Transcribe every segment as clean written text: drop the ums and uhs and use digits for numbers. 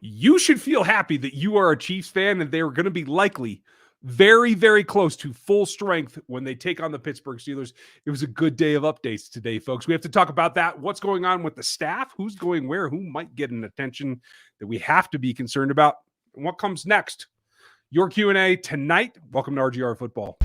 you should feel happy that you are a Chiefs fan and they're going to be likely very, very close to full strength when they take on the Pittsburgh Steelers. It was a good day of updates today, folks. We have to talk about that. What's going on with the staff? Who's going where? Who might get an attention that we have to be concerned about? And what comes next? Your Q&A tonight. Welcome to RGR Football.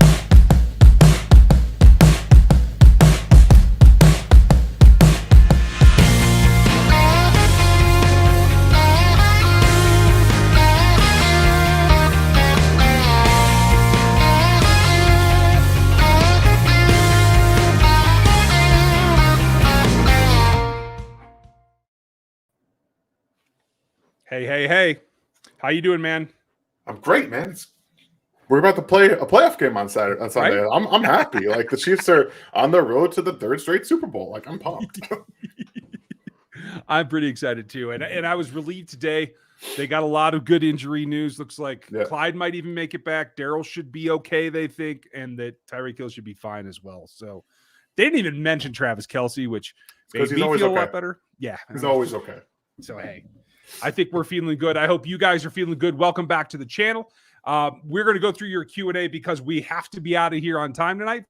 Hey. How you doing, man? I'm great, man. We're about to play a playoff game on Sunday. Right? I'm happy. Like, the Chiefs are on the road to the third straight Super Bowl. Like, I'm pumped. I'm pretty excited too. And I was relieved today. They got a lot of good injury news. Looks like Clyde might even make it back. Darryl should be okay, they think, and that Tyreek Hill should be fine as well. So they didn't even mention Travis Kelce, which made me feel a lot better. Yeah. He's always okay. So, hey, I think we're feeling good. I hope you guys are feeling good. Welcome back to the channel. We're going to go through your Q&A because we have to be out of here on time tonight,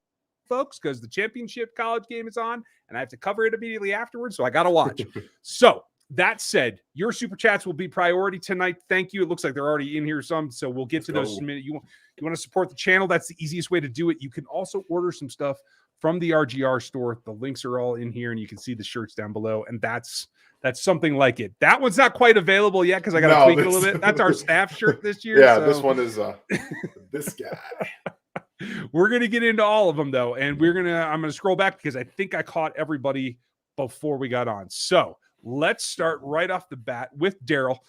folks, because the championship college game is on, and I have to cover it immediately afterwards, so I got to watch. So, that said, your super chats will be priority tonight. Thank you. It looks like they're already in here some, so we'll get to those in a minute. You want to support the channel? That's the easiest way to do it. You can also order some stuff from the RGR store. The links are all in here, and you can see the shirts down below, and that's something like it. That one's not quite available yet because I got to tweak it a little bit. That's our staff shirt this year. Yeah, so. This one is this guy. We're going to get into all of them, though, and I'm going to scroll back because I think I caught everybody before we got on. So let's start right off the bat with Darryl.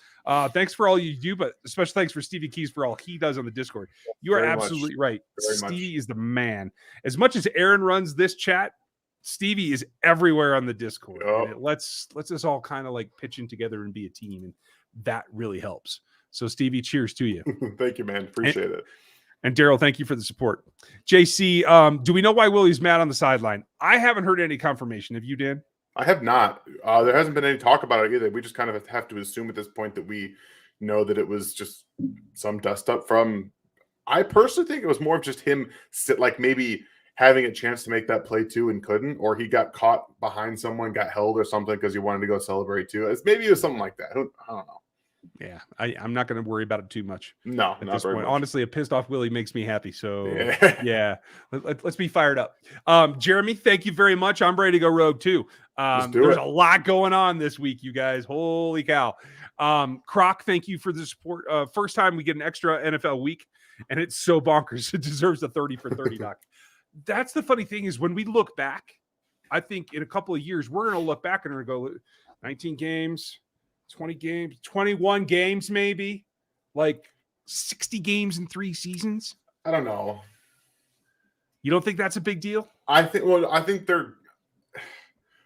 Thanks for all you do, but special thanks for Stevie Keys for all he does on the Discord. You are absolutely right. Stevie is the man. As much as Aaron runs this chat, Stevie is everywhere on the Discord. And it lets us all kind of like pitch in together and be a team, and that really helps. So, Stevie, cheers to you. Thank you, man. Appreciate it. And Darryl, thank you for the support. JC, do we know why Willie's mad on the sideline? I haven't heard any confirmation. Have you, Dan? I have not. There hasn't been any talk about it either. We just kind of have to assume at this point that we know that it was just some dust up from. I personally think it was more of just him maybe having a chance to make that play too and couldn't, or he got caught behind someone, got held or something because he wanted to go celebrate too. Maybe it was something like that. I don't know. Yeah, I'm not going to worry about it too much. No, at this point. Much. Honestly, a pissed off Willie makes me happy. So yeah. Let's be fired up. Jeremy, thank you very much. I'm ready to go rogue too. There's a lot going on this week, you guys. Holy cow. Croc, thank you for the support. First time we get an extra NFL week, and it's so bonkers. It deserves a 30 for 30 doc. That's the funny thing is when we look back, I think in a couple of years, we're going to look back and we're going to go 19 games, 20 games, 21 games, maybe like 60 games in 3 seasons. I don't know. You don't think that's a big deal? I think they're,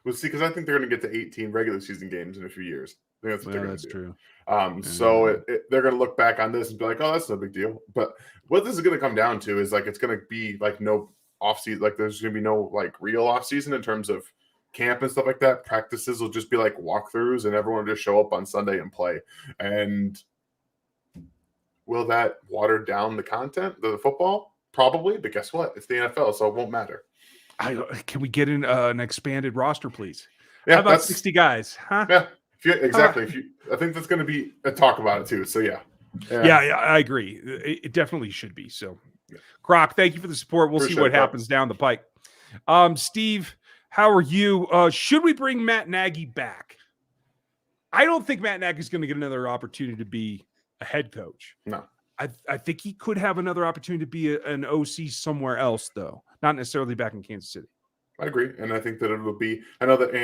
because I think they're going to get to 18 regular season games in a few years. I think that's what they're going to do. True. So they're going to look back on this and be like, oh, that's no big deal. But what this is going to come down to is like, it's going to be like no off-season, like there's going to be no like real off-season in terms of camp and stuff like that. Practices will just be like walkthroughs and everyone will just show up on Sunday and play. And will that water down the content of the football? Probably, but guess what? It's the NFL, so it won't matter. Can we get in an expanded roster, please? Yeah, how about 60 guys? Huh? Yeah, exactly. I think that's going to be a talk about it too. So yeah, I agree. It definitely should be. So, Croc, thank you for the support. We'll see what happens down the pike. Steve, how are you? Should we bring Matt Nagy back? I don't think Matt Nagy is going to get another opportunity to be a head coach. No. I think he could have another opportunity to be an OC somewhere else, though, not necessarily back in Kansas City. I agree, and I think that it will be. I know that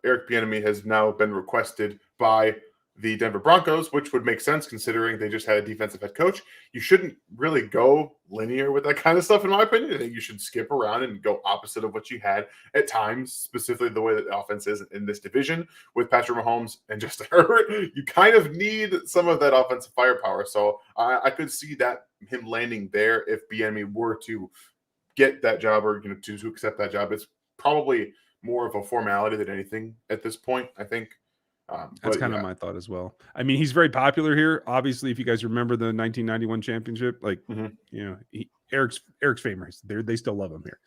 Eric Bieniemy has now been requested by the Denver Broncos, which would make sense considering they just had a defensive head coach. You shouldn't really go linear with that kind of stuff, in my opinion. I think you should skip around and go opposite of what you had at times, specifically the way that the offense is in this division with Patrick Mahomes and Justin Herbert. You kind of need some of that offensive firepower. So I could see that him landing there if Bieniemy were to get that job or to accept that job. It's probably more of a formality than anything at this point, I think. That's kind of my thought as well. I mean, he's very popular here. Obviously, if you guys remember the 1991 championship, like Eric's famous. They still love him here.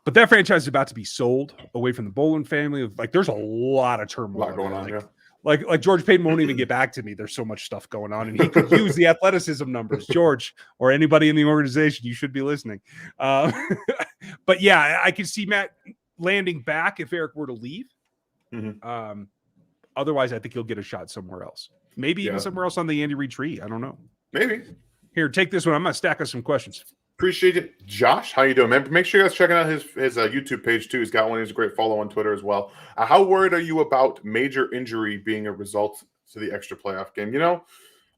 But that franchise is about to be sold away from the Bolin family. Like, there's a lot of turmoil going on. Like George Payton won't even get back to me. There's so much stuff going on, and he could use the athleticism numbers. George, or anybody in the organization, you should be listening. But yeah, I can see Matt landing back if Eric were to leave. Otherwise, I think he'll get a shot somewhere else. Maybe even somewhere else on the Andy Reid tree. I don't know. Maybe. Here, take this one. I'm going to stack us some questions. Appreciate it. Josh, how you doing, man? Make sure you guys checking out his YouTube page, too. He's got one. He's a great follow on Twitter as well. How worried are you about major injury being a result to the extra playoff game?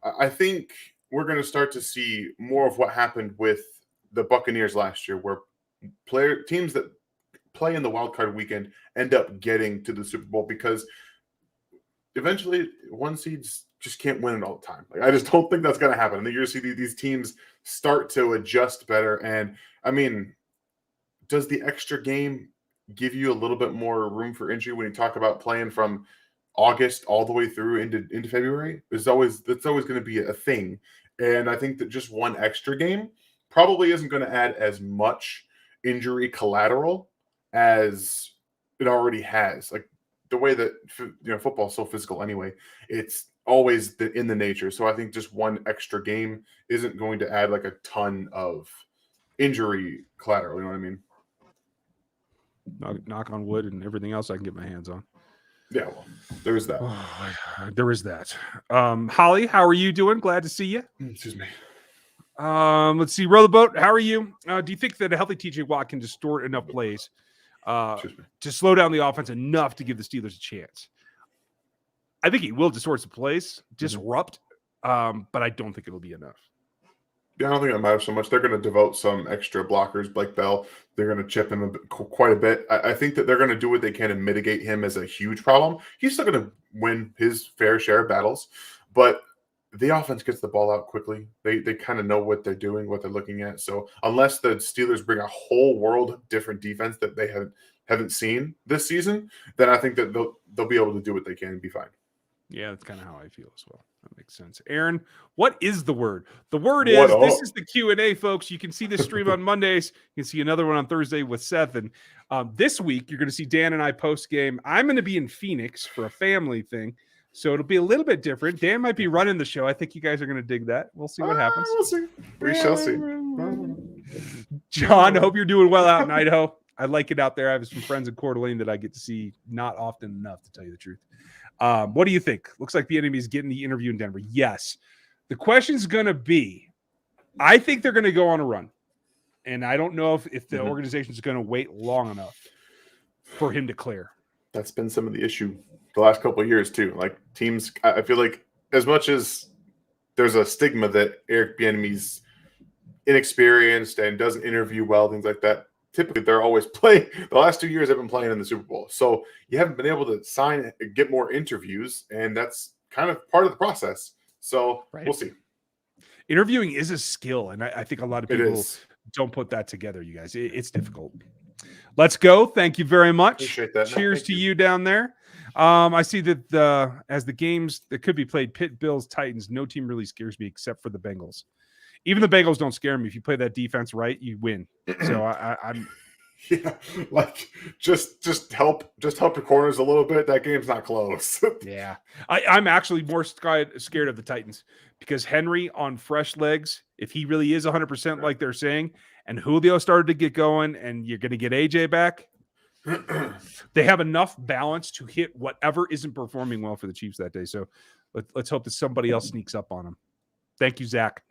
I think we're going to start to see more of what happened with the Buccaneers last year, where teams that play in the wildcard weekend end up getting to the Super Bowl because eventually one seeds just can't win it all the time. Like, I just don't think that's going to happen. I think you're going to see these teams start to adjust better. And I mean, does the extra game give you a little bit more room for injury when you talk about playing from August all the way through into February? That's always going to be a thing. And I think that just one extra game probably isn't going to add as much injury collateral as it already has. Like, the way that football is so physical anyway, it's always in the nature. So I think just one extra game isn't going to add like a ton of injury collateral. You know what I mean? Knock on wood and everything else I can get my hands on. Yeah, well, there is that. There is that. Holly, how are you doing? Glad to see you. Excuse me. Let's see. Row the boat. How are you? Do you think that a healthy TJ Watt can distort enough plays to slow down the offense enough to give the Steelers a chance? I think he will distort some plays, disrupt, but I don't think it'll be enough. Yeah, I don't think it matters so much. They're going to devote some extra blockers. Blake Bell, they're going to chip him quite a bit. I think that they're going to do what they can to mitigate him as a huge problem. He's still going to win his fair share of battles, but the offense gets the ball out quickly. They kind of know what they're doing, what they're looking at. So unless the Steelers bring a whole world of different defense that they haven't seen this season, then I think that they'll be able to do what they can and be fine. Yeah, that's kind of how I feel as well. That makes sense. Aaron, what is the word? The word is, this is the Q&A, folks. You can see this stream on Mondays. You can see another one on Thursday with Seth. And this week, you're going to see Dan and I post-game. I'm going to be in Phoenix for a family thing, so it'll be a little bit different. Dan might be running the show. I think you guys are going to dig that. We'll see what happens. We'll see. We shall see. John, I hope you're doing well out in Idaho. I like it out there. I have some friends in Coeur d'Alene that I get to see not often enough, to tell you the truth. What do you think? Looks like the enemy is getting the interview in Denver. Yes. The question's going to be, I think they're going to go on a run. And I don't know if the organization is going to wait long enough for him to clear. That's been some of the issue the last couple of years too. Like, teams, I feel like as much as there's a stigma that Eric Bieniemy's inexperienced and doesn't interview well, things like that, typically they're always playing. The last 2 years they've been playing in the Super Bowl. So you haven't been able to get more interviews, and that's kind of part of the process. So We'll see. Interviewing is a skill, and I think a lot of people don't put that together, you guys. It's difficult. Let's go. Thank you very much. Appreciate that. Cheers to you down there. I see that as the games that could be played, Pitt, Bills, Titans, no team really scares me except for the Bengals. Even the Bengals don't scare me. If you play that defense right, you win. So I'm like just help your corners a little bit. That game's not close. Yeah, I'm actually more scared of the Titans because Henry on fresh legs, if he really is 100% like they're saying, and Julio started to get going, and you're going to get AJ back, they have enough balance to hit whatever isn't performing well for the Chiefs that day. So let's hope that somebody else sneaks up on them. Thank you, Zach.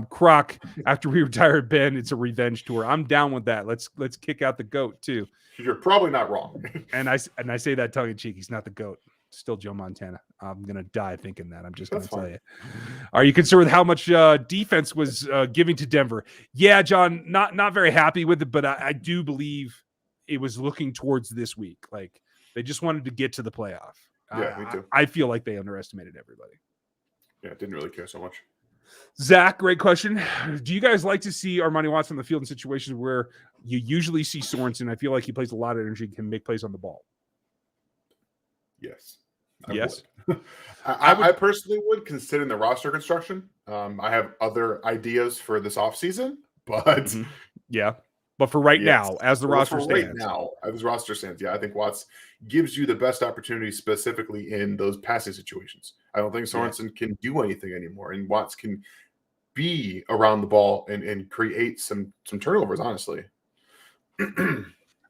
Croc, after we retired Ben, it's a revenge tour. I'm down with that. Let's kick out the GOAT too. You're probably not wrong. and I say that tongue in cheek. He's not the GOAT. Still Joe Montana. I'm gonna die thinking that. I'm just gonna tell you. Are you concerned with how much defense was giving to Denver? Yeah, John. Not very happy with it, but I do believe it was looking towards this week. Like, they just wanted to get to the playoff. Yeah, me too. I feel like they underestimated everybody. Yeah, didn't really care so much. Zach, great question. Do you guys like to see Armani Watts on the field in situations where you usually see Sorensen? I feel like he plays a lot of energy, can make plays on the ball. Yes. Yes. would. I personally would, considering the roster construction. I have other ideas for this offseason, but yeah. But for right now, as the roster stands. Right now, as the roster stands, I think Watts gives you the best opportunity specifically in those passing situations. I don't think Sorensen can do anything anymore, and Watts can be around the ball and create some turnovers, honestly.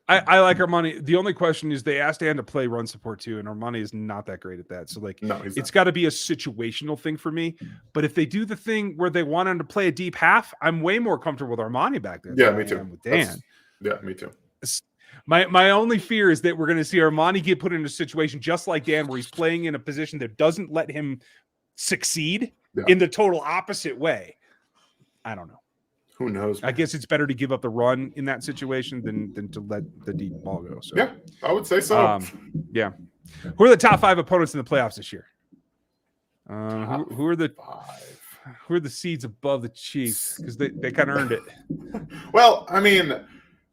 I like Armani. The only question is they asked Dan to play run support too, and Armani is not that great at that. So it's got to be a situational thing for me. But if they do the thing where they want him to play a deep half, I'm way more comfortable with Armani back there. Yeah, me too. With Dan. Me too. My only fear is that we're going to see Armani get put in a situation just like Dan, where he's playing in a position that doesn't let him succeed in the total opposite way. I don't know. Who knows? I guess it's better to give up the run in that situation than to let the deep ball go. So yeah, I would say so. Yeah. Who are the top 5 opponents in the playoffs this year? Who are the seeds above the Chiefs? Because they kind of earned it. Well, I mean,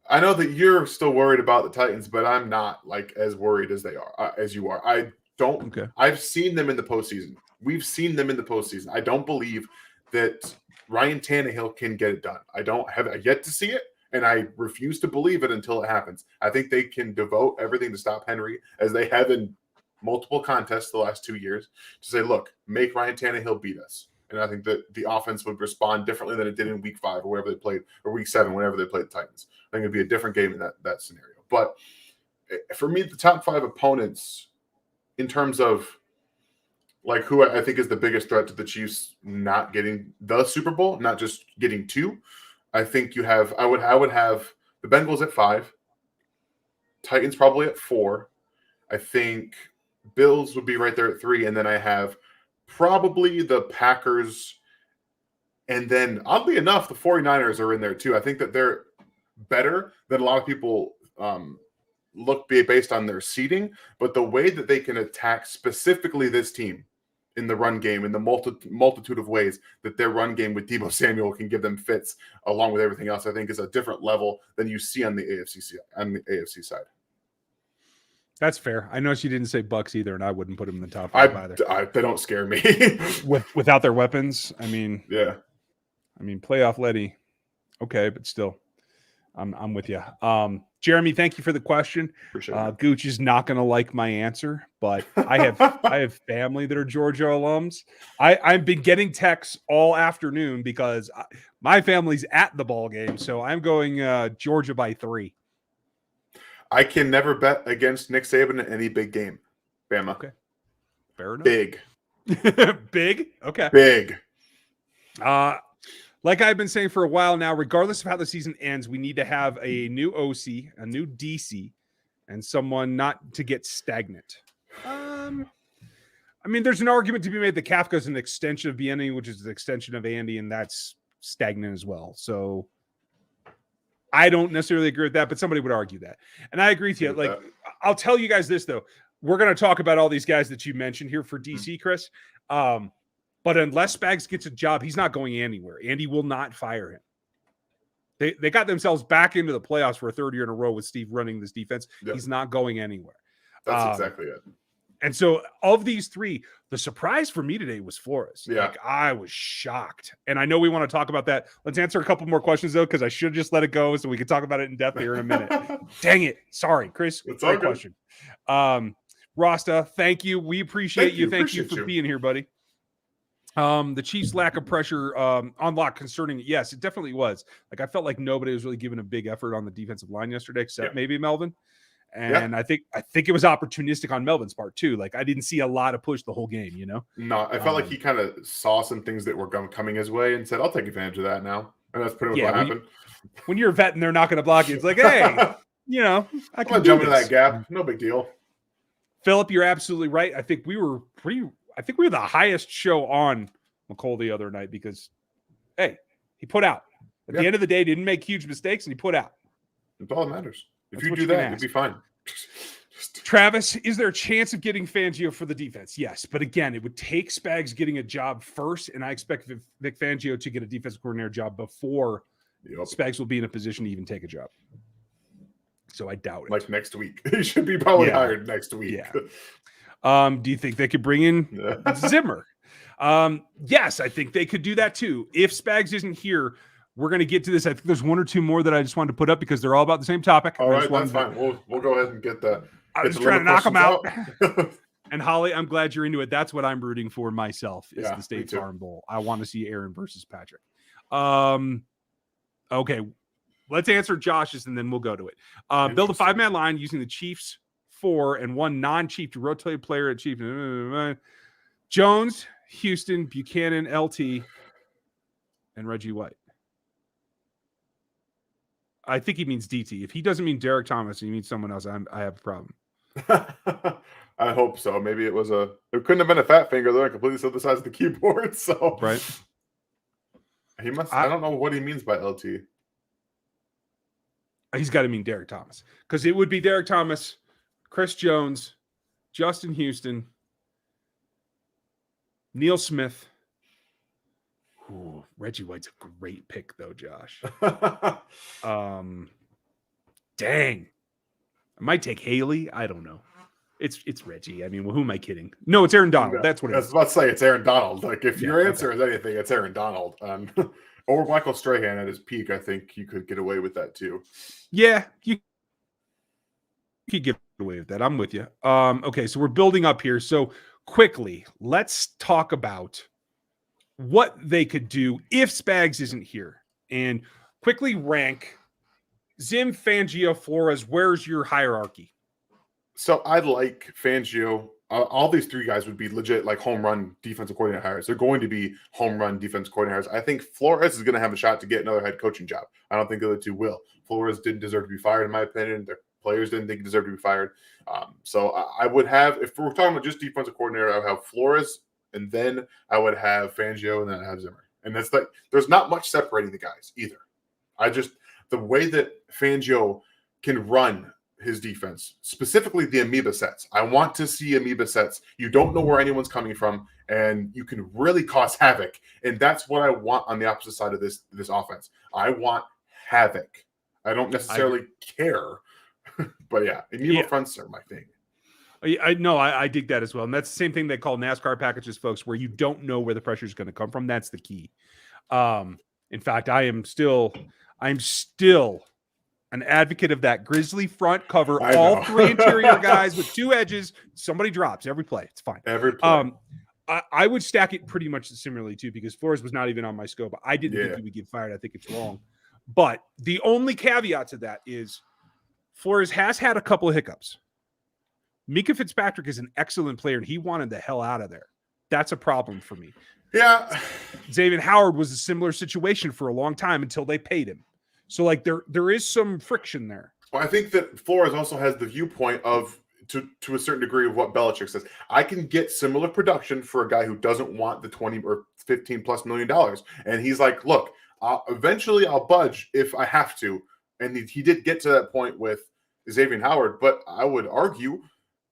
I know that you're still worried about the Titans, but I'm not as worried as they are, as you are. I don't. Okay. I've seen them in the postseason. We've seen them in the postseason. I don't believe that Ryan Tannehill can get it done. I don't have yet to see it, and I refuse to believe it until it happens. I think they can devote everything to stop Henry, as they have in multiple contests the last 2 years, to say, look, make Ryan Tannehill beat us. And I think that the offense would respond differently than it did in week 5 or wherever they played, or week 7, whenever they played the Titans. I think it'd be a different game in that scenario. But for me, the top 5 opponents, in terms of who I think is the biggest threat to the Chiefs not getting the Super Bowl, not just getting 2. I think you have I would have the Bengals at 5, Titans probably at 4. I think Bills would be right there at 3, and then I have probably the Packers, and then oddly enough, the 49ers are in there too. I think that they're better than a lot of people look based on their seeding, but the way that they can attack specifically this team in the run game, in the multitude of ways that their run game with Deebo Samuel can give them fits, along with everything else, I think is a different level than you see on the AFC side. That's fair. I noticed you didn't say Bucks either, and I wouldn't put them in the top 5 either. They don't scare me without their weapons. I mean, playoff Letty. Okay, but still, I'm with you. Jeremy, thank you for the question. Appreciate it. Gooch is not going to like my answer, but I have family that are Georgia alums. I've been getting texts all afternoon because my family's at the ball game, so I'm going Georgia by 3. I can never bet against Nick Saban in any big game. Bama. Okay. Fair enough. Big. Big? Okay. Big. Like I've been saying for a while now, regardless of how the season ends, we need to have a new OC, a new DC, and someone not to get stagnant. I mean, there's an argument to be made that Kafka is an extension of Bieniemy, which is an extension of Andy, and that's stagnant as well. So I don't necessarily agree with that, but somebody would argue that. And I agree with you. I'll tell you guys this, though. We're going to talk about all these guys that you mentioned here for DC, Chris. But unless Spags gets a job, he's not going anywhere. Andy will not fire him. They got themselves back into the playoffs for a 3rd year in a row with Steve running this defense. Yep. He's not going anywhere. That's exactly it. And so of these 3, the surprise for me today was Flores. Yeah. I was shocked. And I know we want to talk about that. Let's answer a couple more questions, though, because I should just let it go so we can talk about it in depth here in a minute. Dang it. Sorry, Chris. It's great question. Rasta, thank you. We appreciate you. Thank you for being here, buddy. The Chiefs' lack of pressure on lock concerning, yes, it definitely was. I felt like nobody was really giving a big effort on the defensive line yesterday, except maybe Melvin. And I think it was opportunistic on Melvin's part too. I didn't see a lot of push the whole game, No, I felt like he kind of saw some things that were coming his way and said, I'll take advantage of that now. And that's pretty much what happened. When you're a vet and they're not going to block you, it's like, hey, I can jump into that gap. No big deal. Philip, you're absolutely right. I think we were the highest show on Mecole the other night because, hey, he put out. At the end of the day, didn't make huge mistakes, and he put out. That's all that matters. If you do that, you'll be fine. Travis, is there a chance of getting Fangio for the defense? Yes, but again, it would take Spags getting a job first, and I expect Vic Fangio to get a defensive coordinator job before Spags will be in a position to even take a job. So I doubt it. Next week. He should be probably hired next week. Yeah. Do you think they could bring in Zimmer? Yes, I think they could do that too. If Spags isn't here, we're going to get to this. I think there's one or two more that I just wanted to put up because they're all about the same topic. All right, that's fine. We'll go ahead and get that. I was trying to knock them out. And Holly, I'm glad you're into it. That's what I'm rooting for myself is the State Farm Bowl. I want to see Aaron versus Patrick. Okay, let's answer Josh's and then we'll go to it. Build a 5-man line using the Chiefs 4 and one non-Chief to rotate player at Chief. Jones, Houston, Buchanan, LT, and Reggie White. I think he means DT. If he doesn't mean Derek Thomas, he means someone else. I have a problem. I hope so. Maybe it couldn't have been a fat finger. They're completely still the size of the keyboard. So right. He must. I don't know what he means by LT. He's got to mean Derek Thomas because it would be Derek Thomas, Chris Jones, Justin Houston, Neil Smith. Ooh, Reggie White's a great pick though, Josh. Dang. I might take Haley. I don't know. It's Reggie. I mean, well, who am I kidding? No, it's Aaron Donald. That's what it is. I was about to say it's Aaron Donald. Like if your answer is anything, it's Aaron Donald. Or Michael Strahan at his peak. I think you could get away with that too. Yeah, you could get away with that. I'm with you. Okay, so we're building up here. So quickly, let's talk about what they could do if Spags isn't here. And quickly rank Zim, Fangio, Flores. Where's your hierarchy? So I like Fangio. All these three guys would be legit like home run defensive coordinator hires. They're going to be home run defensive coordinator hires. I think Flores is going to have a shot to get another head coaching job. I don't think the other two will. Flores didn't deserve to be fired, in my opinion. Their players didn't think he deserved to be fired. So I would have, if we're talking about just defensive coordinator, I would have Flores, and then I would have Fangio, and then I have Zimmer. And that's like, there's not much separating the guys either. The way that Fangio can run his defense, specifically the amoeba sets. I want to see amoeba sets. You don't know where anyone's coming from, and you can really cause havoc. And that's what I want on the opposite side of this offense. I want havoc. I don't necessarily care. But yeah, amoeba fronts are my thing. I know. I dig that as well. And that's the same thing they call NASCAR packages, folks, where you don't know where the pressure is going to come from. That's the key. In fact, I'm still an advocate of that grizzly front cover, all three interior guys with two edges. Somebody drops every play. It's fine. Every play. I would stack it pretty much similarly too, because Flores was not even on my scope. I didn't think he would get fired. I think it's wrong. But the only caveat to that is Flores has had a couple of hiccups. Mika Fitzpatrick is an excellent player, and he wanted the hell out of there. That's a problem for me. Yeah. Xavier Howard was a similar situation for a long time until they paid him. So, like, there is some friction there. Well, I think that Flores also has the viewpoint of, to a certain degree, of what Belichick says. I can get similar production for a guy who doesn't want the 20 or 15 plus $1 million. And he's like, look, eventually I'll budge if I have to. And he did get to that point with Xavier Howard. But I would argue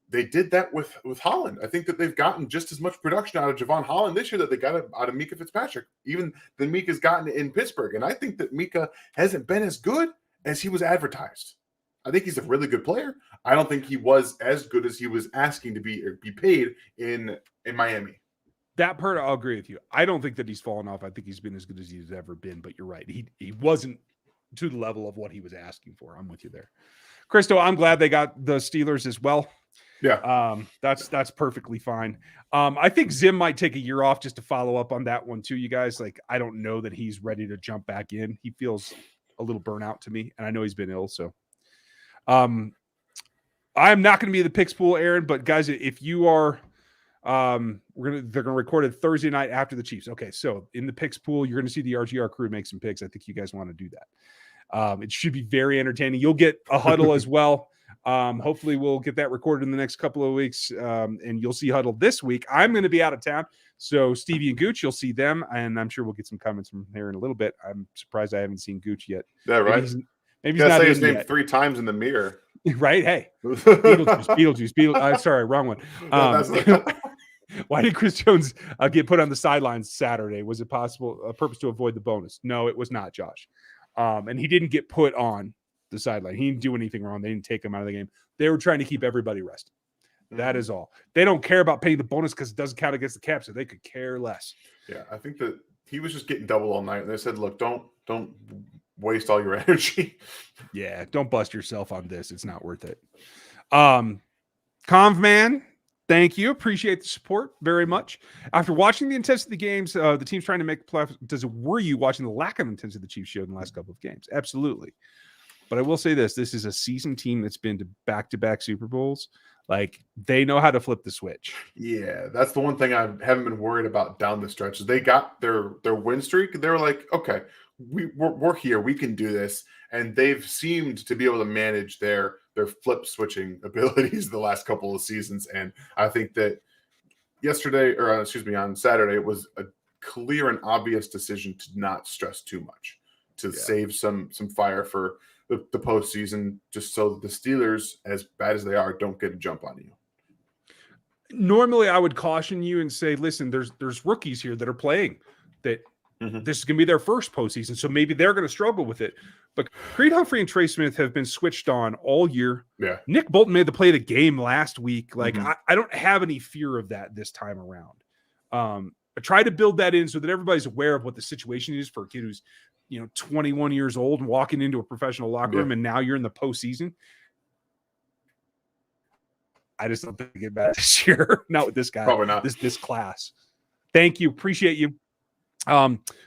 they did that with Holland. I think that they've gotten just as much production out of Javon Holland this year that they got out of Mika Fitzpatrick, even than Mika's gotten in Pittsburgh. And I think that Mika hasn't been as good as he was advertised. I think he's a really good player. I don't think he was as good as he was asking to be paid in Miami. That part, I'll agree with you. I don't think that he's fallen off. I think he's been as good as he's ever been. But you're right. He wasn't to the level of what he was asking for. I'm with you there. Christo, I'm glad they got the Steelers as well. Yeah. That's perfectly fine. I think Zim might take a year off just to follow up on that one too, you guys. Like, I don't know that he's ready to jump back in. He feels a little burnout to me, and I know he's been ill. So, I'm not going to be the picks pool, Aaron, but guys, if you are, they're going to record it Thursday night after the Chiefs. Okay. So in the picks pool, you're going to see the RGR crew make some picks. I think you guys want to do that. It should be very entertaining. You'll get a huddle as well. Hopefully we'll get that recorded in the next couple of weeks. And you'll see huddle this week. I'm going to be out of town. So Stevie and Gooch, you'll see them. And I'm sure we'll get some comments from there in a little bit. I'm surprised I haven't seen Gooch yet. Yeah, right. Maybe he's not say his name yet. 3 times in the mirror. Right. Hey, Beetlejuice. Sorry, wrong one. Why did Chris Jones get put on the sidelines Saturday? Was it possible a purpose to avoid the bonus? No, it was not, Josh. And he didn't get put on the sideline. He didn't do anything wrong. They didn't take him out of the game. They were trying to keep everybody rested. That is all. They don't care about paying the bonus because it doesn't count against the cap, so they could care less. Yeah, I think that he was just getting double all night, and they said, "Look, don't waste all your energy." Yeah, don't bust yourself on this. It's not worth it. Conv man, thank you. Appreciate the support very much. After watching the intensity of the games, the team's trying to make the playoffs. Does it worry you watching the lack of intensity the Chiefs showed in the last couple of games? Absolutely. But I will say this: this is a seasoned team that's been to back-to-back Super Bowls. Like, they know how to flip the switch. Yeah, that's the one thing I haven't been worried about down the stretch. They got their win streak. They were like, okay, we're here. We can do this. And they've seemed to be able to manage their flip switching abilities the last couple of seasons. And I think that on Saturday, it was a clear and obvious decision to not stress too much, to save some fire for the postseason, just so that the Steelers, as bad as they are, don't get a jump on you. Normally, I would caution you and say, listen, there's rookies here that are playing that this is going to be their first postseason, so maybe they're going to struggle with it. But Creed Humphrey and Trey Smith have been switched on all year. Yeah. Nick Bolton made the play of the game last week. Like, I don't have any fear of that this time around. I try to build that in so that everybody's aware of what the situation is for a kid who's 21 years old and walking into a professional locker room, and now you're in the postseason. I just don't think they get bad this year. Not with this guy. Probably not. This class. Thank you. Appreciate you.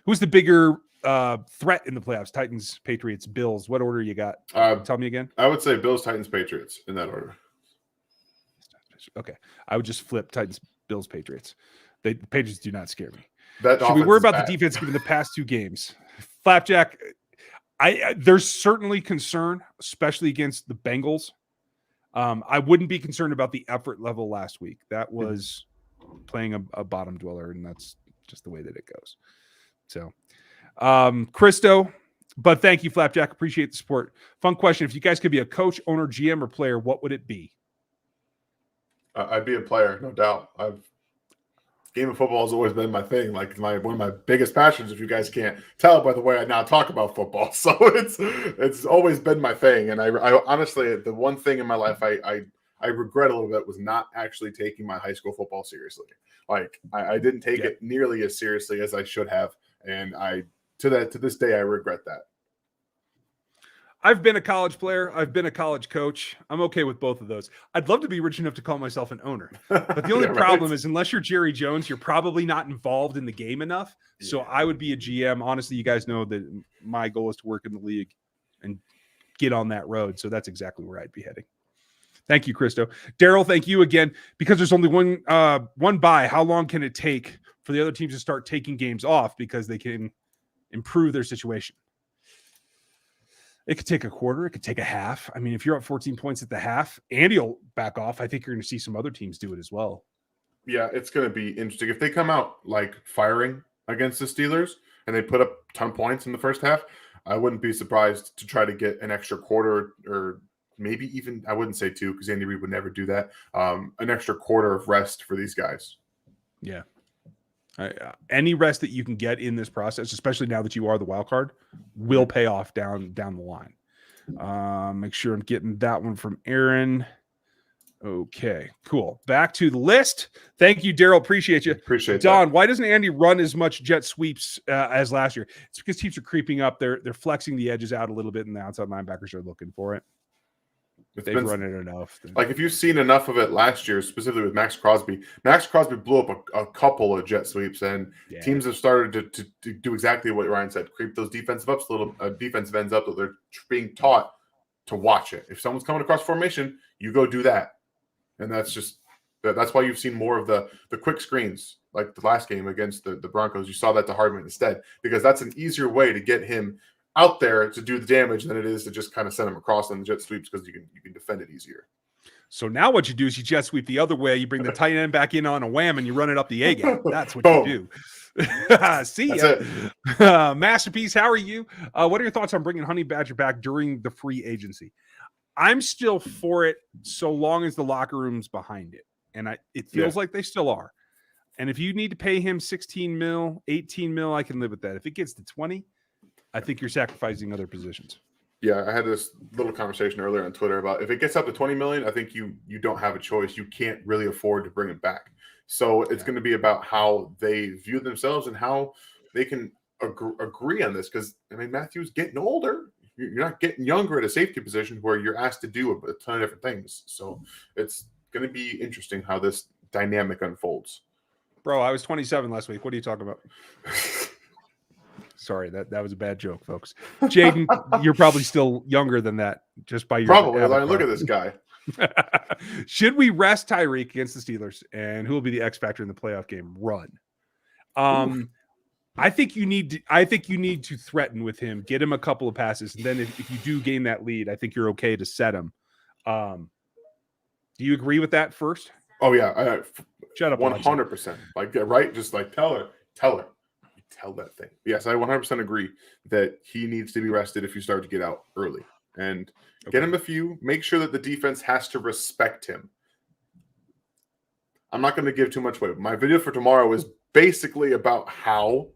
Who's the bigger threat in the playoffs? Titans, Patriots, Bills. What order you got? Tell me again. I would say Bills, Titans, Patriots in that order. Okay. I would just flip Titans, Bills, Patriots. The Patriots do not scare me. Should we worry about the defense given the past two games? Flapjack, there's certainly concern, especially against the Bengals. I wouldn't be concerned about the effort level last week. That was playing a bottom dweller, and that's just the way that it goes. So, Christo, but thank you, Flapjack. Appreciate the support. Fun question. If you guys could be a coach, owner, GM, or player, what would it be? I'd be a player, no doubt. Game of football has always been my thing, like one of my biggest passions, if you guys can't tell by the way I now talk about football. So it's always been my thing. And I honestly, the one thing in my life I regret a little bit was not actually taking my high school football seriously. Like I didn't take it nearly as seriously as I should have. And to this day, I regret that. I've been a college player. I've been a college coach. I'm okay with both of those. I'd love to be rich enough to call myself an owner. But the only problem is unless you're Jerry Jones, you're probably not involved in the game enough. Yeah. So I would be a GM. Honestly, you guys know that my goal is to work in the league and get on that road. So that's exactly where I'd be heading. Thank you, Christo. Daryl, thank you again. Because there's only one bye, how long can it take for the other teams to start taking games off because they can improve their situation? It could take a quarter. It could take a half. I mean, if you're up 14 points at the half, Andy will back off. I think you're going to see some other teams do it as well. Yeah, it's going to be interesting. If they come out like firing against the Steelers and they put up a ton of points in the first half, I wouldn't be surprised to try to get an extra quarter or maybe even, I wouldn't say two because Andy Reid would never do that, an extra quarter of rest for these guys. Yeah. Any rest that you can get in this process, especially now that you are the wild card, will pay off down the line. Make sure I'm getting that one from Aaron. Okay, cool. Back to the list. Thank you, Daryl. Appreciate you. Appreciate Don, that. why doesn't Andy run as much jet sweeps as last year? It's because teams are creeping up. They're flexing the edges out a little bit, and the outside linebackers are looking for it. They've run it enough. Like if you've seen enough of it last year, specifically with Max Crosby blew up a couple of jet sweeps, and teams have started to do exactly what Ryan said: creep those defensive ends up that they're being taught to watch it. If someone's coming across formation, you go do that, and that's why you've seen more of the quick screens, like the last game against the Broncos. You saw that to Hardman instead, because that's an easier way to get him out there to do the damage than it is to just kind of send him across on the jet sweeps because you can defend it easier. So now what you do is you jet sweep the other way. You bring the tight end back in on a wham and you run it up the A gap. That's what you do. See ya. Masterpiece, how are you? What are your thoughts on bringing Honey Badger back during the free agency? I'm still for it so long as the locker room's behind it. And it feels like they still are. And if you need to pay him 16 mil, 18 mil, I can live with that. If it gets to 20, I think you're sacrificing other positions. Yeah, I had this little conversation earlier on Twitter about if it gets up to 20 million, I think you don't have a choice. You can't really afford to bring it back. So it's going to be about how they view themselves and how they can agree on this. Because I mean, Matthew's getting older. You're not getting younger at a safety position where you're asked to do a ton of different things. So it's going to be interesting how this dynamic unfolds. Bro, I was 27 last week. What are you talking about? Sorry, that was a bad joke, folks. Jaden, you're probably still younger than that, just by your Probably. avatar. Look at this guy. Should we rest Tyreek against the Steelers? And who will be the X factor in the playoff game? Run. I think you need to threaten with him, get him a couple of passes, and then if you do gain that lead, I think you're okay to set him. Do you agree with that first? Oh yeah, shut up. 100%. Like right, just like tell her, tell that thing. Yes, I 100% agree that he needs to be rested if you start to get out early and get him a few. Make sure that the defense has to respect him. I'm not going to give too much away. My video for tomorrow is basically about how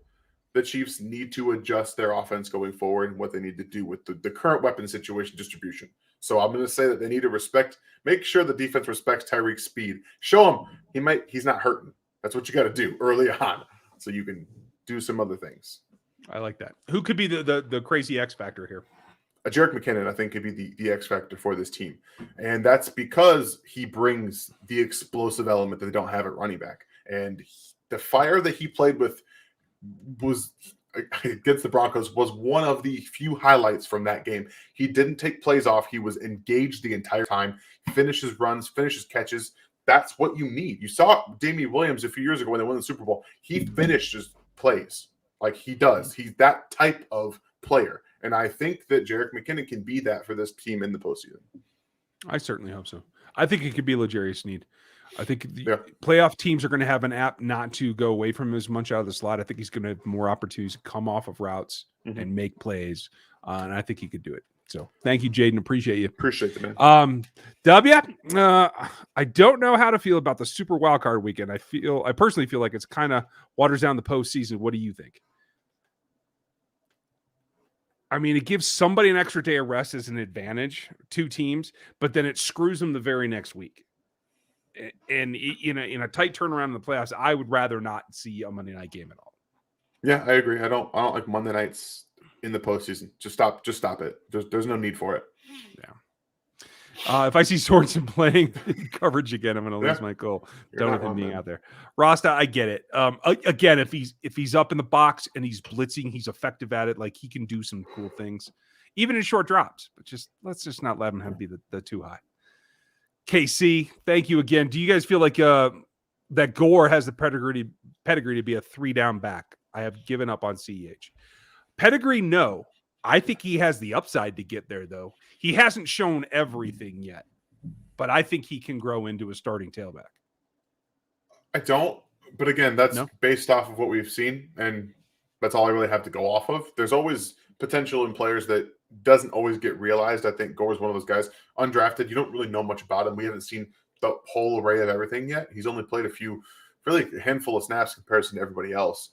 the Chiefs need to adjust their offense going forward and what they need to do with the current weapon situation distribution. So I'm going to say that they need to make sure the defense respects Tyreek's speed. Show him he's not hurting. That's what you got to do early on so you can do some other things. I like that. Who could be the crazy X factor here? Jerick McKinnon, I think, could be the X factor for this team. And that's because he brings the explosive element that they don't have at running back. And the fire that he played with was against the Broncos was one of the few highlights from that game. He didn't take plays off. He was engaged the entire time. Finishes runs, finishes catches. That's what you need. You saw Damian Williams a few years ago when they won the Super Bowl. He finishes plays like he does. He's that type of player. And I think that Jerick McKinnon can be that for this team in the postseason. I certainly hope so. I think it could be L'Jarius Sneed. I think the playoff teams are going to have an app not to go away from him as much out of the slot. I think he's going to have more opportunities to come off of routes and make plays. And I think he could do it. So thank you, Jaden. Appreciate you. Appreciate it, man. I don't know how to feel about the Super Wildcard weekend. I personally feel like it's kind of waters down the postseason. What do you think? I mean, it gives somebody an extra day of rest as an advantage, two teams, but then it screws them the very next week. And in a tight turnaround in the playoffs, I would rather not see a Monday night game at all. Yeah, I agree. I don't like Monday nights in the postseason. Just stop it. There's no need for it. Yeah. If I see Sorensen playing coverage again, I'm going to lose my goal. Done with him being out there. Rasta, I get it. Again, if he's up in the box and he's blitzing, he's effective at it. Like he can do some cool things, even in short drops. But let's just not let him be the too high. KC, thank you again. Do you guys feel like that Gore has the pedigree to be a 3-down back? I have given up on CEH. Pedigree, no. I think he has the upside to get there, though. He hasn't shown everything yet, but I think he can grow into a starting tailback. I don't, but again, that's based off of what we've seen, and that's all I really have to go off of. There's always potential in players that doesn't always get realized. I think Gore is one of those guys. Undrafted, you don't really know much about him. We haven't seen the whole array of everything yet. He's only played a handful of snaps in comparison to everybody else.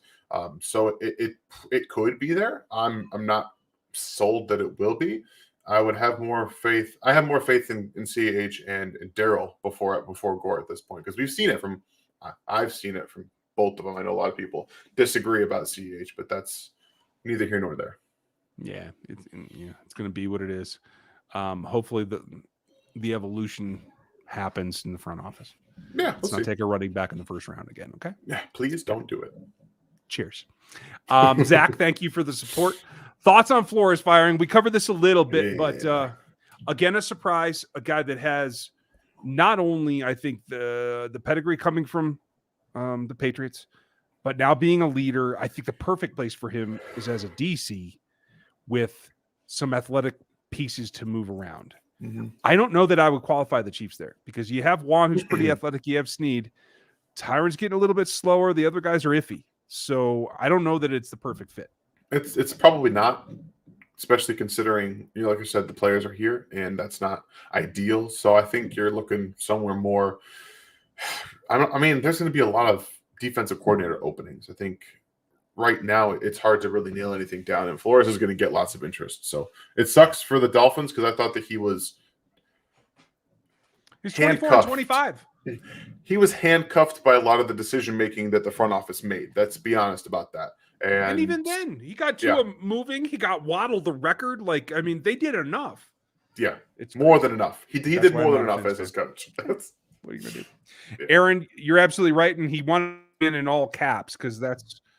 So it could be there. I'm not sold that it will be. I would have more faith. I have more faith in CH and Daryl before Gore at this point, because I've seen it from both of them. I know a lot of people disagree about CH, but that's neither here nor there. Yeah, it's going to be what it is. Hopefully the evolution happens in the front office. Yeah, let's not take a running back in the first round again. Okay. Yeah, please don't do it. Cheers. Zach, thank you for the support. Thoughts on Flores firing? We covered this a little bit, but again, a surprise. A guy that has not only, I think, the pedigree coming from the Patriots, but now being a leader. I think the perfect place for him is as a DC with some athletic pieces to move around. Mm-hmm. I don't know that I would qualify the Chiefs there, because you have Juan, who's pretty athletic. You have Sneed. Tyron's getting a little bit slower. The other guys are iffy. So I don't know that it's the perfect fit. It's probably not, especially considering, like I said, the players are here, and that's not ideal. So I think you're looking somewhere more. I mean, there's going to be a lot of defensive coordinator openings. I think right now it's hard to really nail anything down, and Flores is going to get lots of interest. So it sucks for the Dolphins because I thought that he's 24 and 25. He was handcuffed by a lot of the decision making that the front office made. Let's be honest about that. And even then, he got Tua moving. He got Waddle the record. Like, I mean, they did enough. Yeah, it's more than enough. He did more than enough as his coach. What are you going to do? Yeah. Aaron, you're absolutely right. And he won in all caps because that's –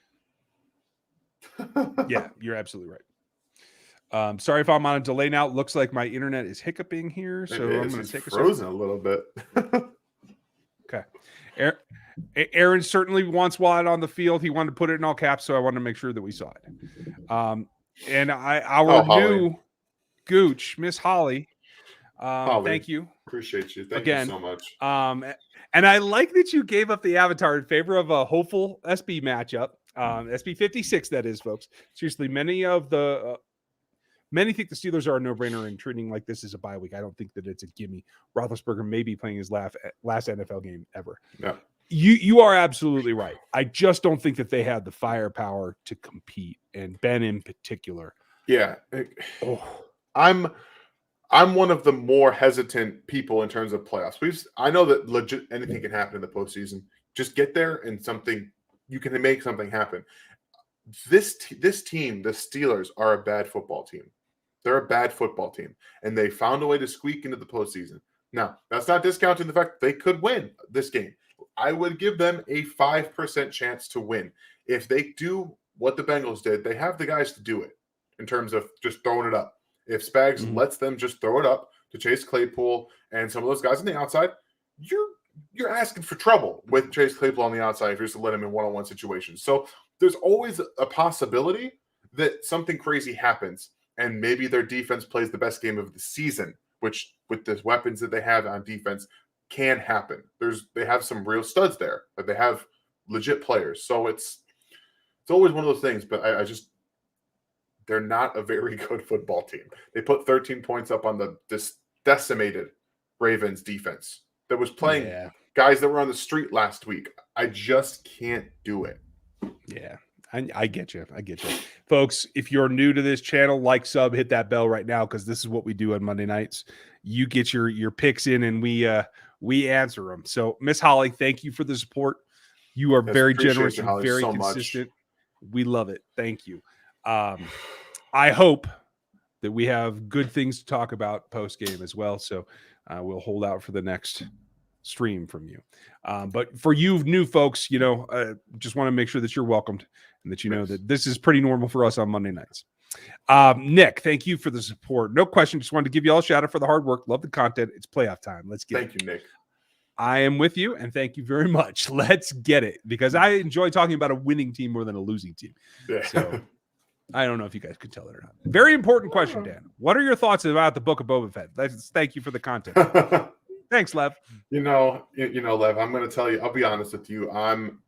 yeah, you're absolutely right. Sorry if I'm on a delay now. It looks like my internet is hiccuping here. So I'm going to take frozen a little bit. Okay. Aaron certainly wants Watt on the field. He wanted to put it in all caps, so I wanted to make sure that we saw it. And our new Gooch, Miss Holly. Holly, thank you. Appreciate you. Thank you so much. And I like that you gave up the avatar in favor of a hopeful SB matchup. SB 56, that is, folks. Seriously, many think the Steelers are a no-brainer and treating like this is a bye week. I don't think that it's a gimme. Roethlisberger may be playing his last NFL game ever. Yeah. You are absolutely right. I just don't think that they have the firepower to compete, and Ben in particular. Yeah. I'm one of the more hesitant people in terms of playoffs. I know that legit anything can happen in the postseason. Just get there and you can make something happen. This team, the Steelers, are a bad football team. They're a bad football team, and they found a way to squeak into the postseason. Now, that's not discounting the fact they could win this game. I would give them a 5% chance to win. If they do what the Bengals did, they have the guys to do it in terms of just throwing it up. If Spags lets them just throw it up to Chase Claypool and some of those guys on the outside, you're asking for trouble with Chase Claypool on the outside if you're just to let him in one-on-one situations. So there's always a possibility that something crazy happens, and maybe their defense plays the best game of the season, which with the weapons that they have on defense can happen. They have some real studs there, but they have legit players. So it's always one of those things, but I just they're not a very good football team. They put 13 points up on this decimated Ravens defense that was playing guys that were on the street last week. I just can't do it. Yeah. I get you. Folks, if you're new to this channel, like, sub, hit that bell right now, because this is what we do on Monday nights. You get your picks in, and we answer them. So, Miss Holly, thank you for the support. You are very generous and very consistent. We love it. Thank you. I hope that we have good things to talk about post-game as well. So we'll hold out for the next stream from you. But for you new folks, just want to make sure that you're welcomed and that you know that this is pretty normal for us on Monday nights. Nick, thank you for the support. No question. Just wanted to give you all a shout out for the hard work. Love the content. It's playoff time. Let's get it. Thank you, Nick. I am with you, and thank you very much. Let's get it, because I enjoy talking about a winning team more than a losing team. Yeah. So I don't know if you guys could tell it or not. Very important question, Dan. What are your thoughts about the Book of Boba Fett? Thank you for the content. Thanks, Lev. You know, Lev, I'm going to tell you, I'll be honest with you. I'm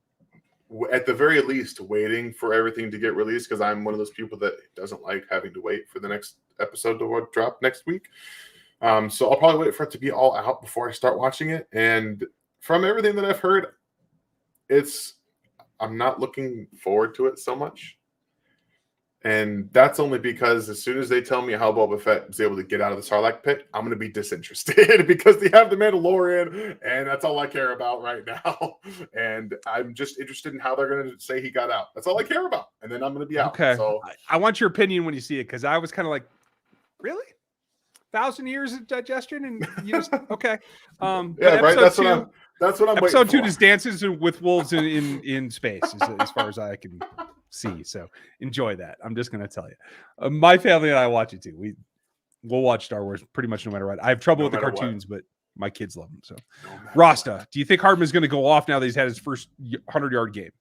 at the very least waiting for everything to get released, because I'm one of those people that doesn't like having to wait for the next episode to drop next week. So I'll probably wait for it to be all out before I start watching it. And from everything that I've heard, I'm not looking forward to it so much. And that's only because as soon as they tell me how Boba Fett was able to get out of the Sarlacc pit, I'm going to be disinterested because they have the Mandalorian, and that's all I care about right now. And I'm just interested in how they're going to say he got out. That's all I care about. And then I'm going to be out. Okay. So I want your opinion when you see it, because I was kind of like, really? 1,000 years of digestion, and you just okay. Yeah, right. That's what I'm. Episode 2 is Dances with Wolves in space, as far as I can see. So enjoy that. I'm just going to tell you, my family and I watch it too. We'll watch Star Wars pretty much no matter what. I have trouble with the cartoons, but my kids love them. So, Rasta, do you think Hardman is going to go off now that he's had his first 100-yard game?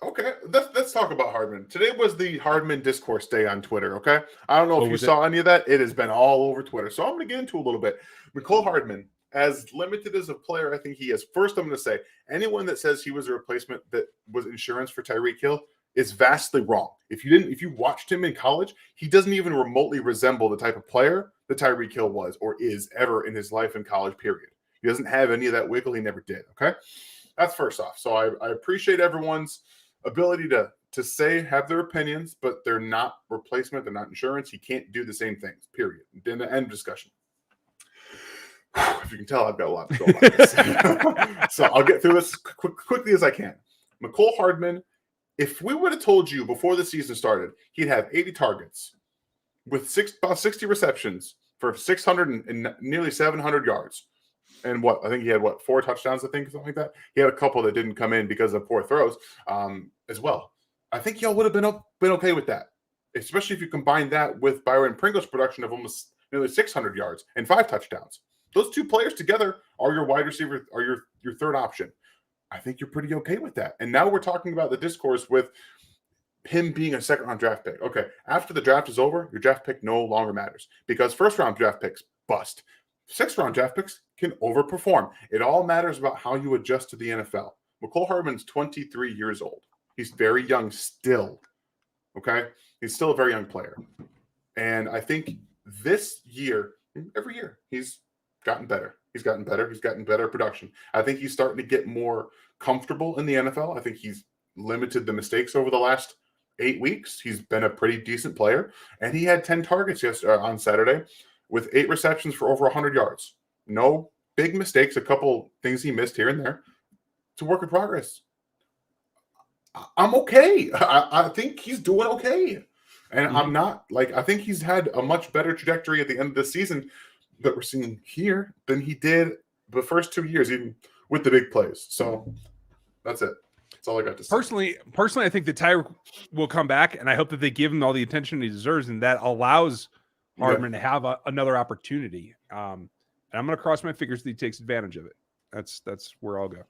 Okay, let's talk about Hardman. Today was the Hardman discourse day on Twitter, okay? I don't know if you saw any of that. It has been all over Twitter. So I'm going to get into a little bit. Mecole Hardman, as limited as a player I think he is, first I'm going to say, anyone that says he was a replacement that was insurance for Tyreek Hill is vastly wrong. If you watched him in college, he doesn't even remotely resemble the type of player that Tyreek Hill was or is ever in his life in college, period. He doesn't have any of that wiggle. He never did, okay? That's first off. So I appreciate everyone's ability to have their opinions, but they're not replacement, they're not insurance. He can't do the same things, period. End of discussion. If you can tell, I've got a lot to go about this. So I'll get through this quickly as I can. Mecole Hardman, if we would have told you before the season started, he'd have 80 targets with about 60 receptions for 600 and nearly 700 yards. And I think he had 4 touchdowns, I think, something like that. He had a couple that didn't come in because of poor throws as well. I think y'all would have been okay with that, especially if you combine that with Byron Pringle's production of almost nearly 600 yards and 5 touchdowns. Those 2 players together are your wide receiver, are your third option. I think you're pretty okay with that. And now we're talking about the discourse with him being a second-round draft pick. Okay, after the draft is over, your draft pick no longer matters because first-round draft picks bust. Sixth-round draft picks can overperform. It all matters about how you adjust to the NFL. Mecole Hardman's 23 years old. He's very young still, okay? He's still a very young player. And I think this year, every year, he's gotten better. He's gotten better. He's gotten better production. I think he's starting to get more comfortable in the NFL. I think he's limited the mistakes over the last 8 weeks. He's been a pretty decent player. And he had 10 targets on Saturday with 8 receptions for over 100 yards. No big mistakes, a couple things he missed here and there. It's a work in progress. I'm okay. I think he's doing okay. And I'm not I think he's had a much better trajectory at the end of the season that we're seeing here than he did the first 2 years, even with the big plays. So that's it. That's all I got to say. Personally, I think that Tyreek will come back, and I hope that they give him all the attention he deserves, and that allows Hardman to have another opportunity. And I'm going to cross my fingers that he takes advantage of it. That's where I'll go.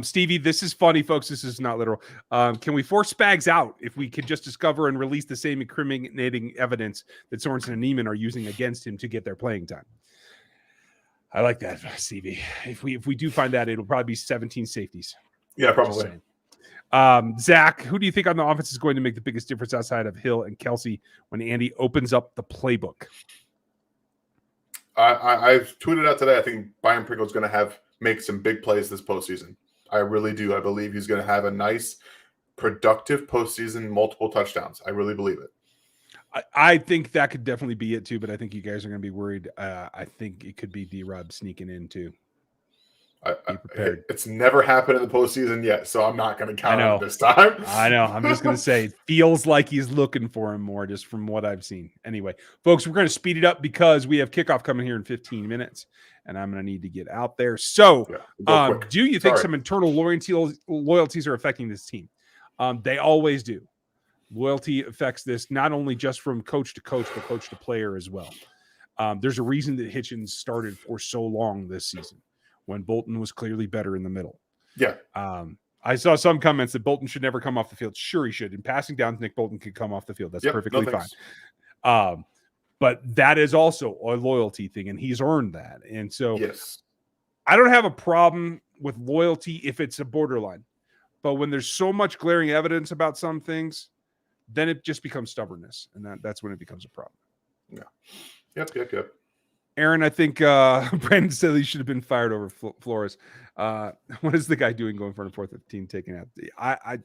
Stevie, this is funny, folks. This is not literal. Can we force Spags out if we could just discover and release the same incriminating evidence that Sorensen and Neiman are using against him to get their playing time? I like that, Stevie. If we do find that, it'll probably be 17 safeties. Yeah, probably. Zach, who do you think on the offense is going to make the biggest difference outside of Hill and Kelsey when Andy opens up the playbook? I've tweeted out today. I think Byron Pringle's going to make some big plays this postseason. I really do. I believe he's going to have a nice, productive postseason, multiple touchdowns. I really believe it. I think that could definitely be it too, but I think you guys are going to be worried. I think it could be D-Rob sneaking in too. It's never happened in the postseason yet, so I'm not going to count on it this time. I know. I'm just going to say it feels like he's looking for him more just from what I've seen. Anyway, folks, we're going to speed it up because we have kickoff coming here in 15 minutes, and I'm going to need to get out there. So do you think some internal loyalties are affecting this team? They always do. Loyalty affects this not only just from coach to coach, but coach to player as well. There's a reason that Hitchens started for so long this season, when Bolton was clearly better in the middle. Yeah. I saw some comments that Bolton should never come off the field. Sure, he should. In passing downs, Nick Bolton could come off the field. That's perfectly fine. But that is also a loyalty thing, and he's earned that. And so I don't have a problem with loyalty if it's a borderline. But when there's so much glaring evidence about some things, then it just becomes stubbornness, and that's when it becomes a problem. Yeah. Yep. Aaron, I think Brandon Staley should have been fired over Flores. What is the guy doing going for a 4th 15 taking out? I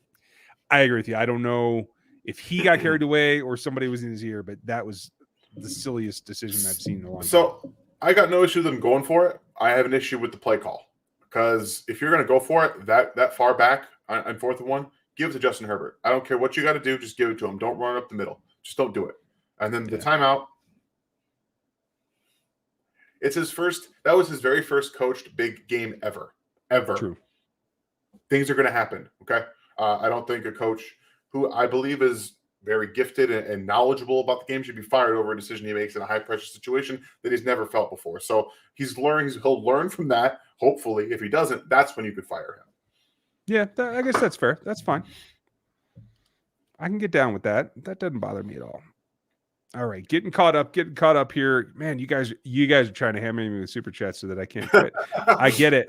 agree with you. I don't know if he got carried away or somebody was in his ear, but that was the silliest decision I've seen in a long time. So I got no issue with them going for it. I have an issue with the play call because if you're going to go for it that far back on 4th and 1, give it to Justin Herbert. I don't care what you got to do. Just give it to him. Don't run up the middle. Just don't do it. And then the timeout. It's that was his very first coached big game ever. True. Things are going to happen. Okay. I don't think a coach who I believe is very gifted and knowledgeable about the game should be fired over a decision he makes in a high pressure situation that he's never felt before. So he'll learn from that. Hopefully, if he doesn't, that's when you could fire him. Yeah, I guess that's fair. That's fine. I can get down with that. That doesn't bother me at all. All right, getting caught up here. Man, you guys are trying to hammer me with super chats so that I can't quit. I get it.